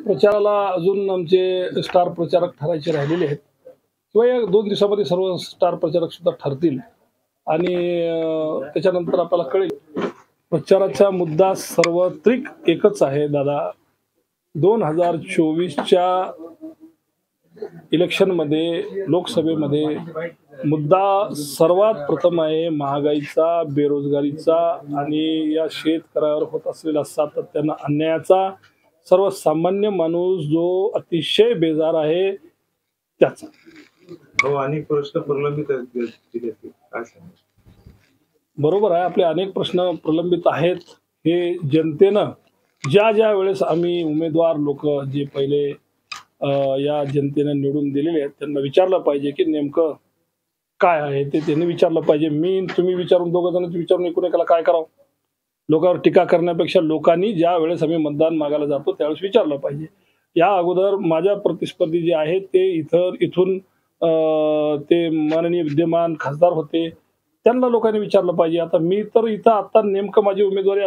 प्रचाराला अजून आमचे स्टार प्रचारक ठरायचे राहिलेले आहेत किंवा या 2 दिवसामध्ये सर्व स्टार प्रचारक सुद्धा ठरतील आणि त्याच्यानंतर आपल्याला कळेल. प्रचाराचा मुद्दा सार्वत्रिक एकच आहे दादा. 2024च्या इलेक्शनमध्ये, लोकसभेमध्ये मुद्दा सर्वात प्रथम आहे महागाईचा, बेरोजगारीचा आणि या शेतकऱ्यावर होत असलेला सातत्यानं अन्यायाचा. सर्वसामान्य माणूस जो अतिशय बेजार आहे त्याचा. हो, अनेक प्रश्न प्रलंबित आहेत. बरोबर आहे, आपले अनेक प्रश्न प्रलंबित आहेत. हे जनतेनं ज्या वेळेस आम्ही उमेदवार लोक जे पहिले या जनतेनं निवडून दिलेले आहेत त्यांना विचारलं पाहिजे की नेमकं काय आहे ते त्यांनी विचारलं पाहिजे. तुम्ही विचारून, दोघं जण विचारून एकूण एकाला काय करावं. लोकांवर टीका करण्यापेक्षा लोकांनी ज्या वेळेस आम्ही मतदान मागायला जातो त्यावेळेस विचारलं पाहिजे. या अगोदर माझ्या प्रतिस्पर्धी जे आहेत ते इथून ते माननीय विद्यमान खासदार होते, त्यांना लोकांनी विचारलं पाहिजे. आता मी तर इथं आता नेमकं माझी उमेदवारी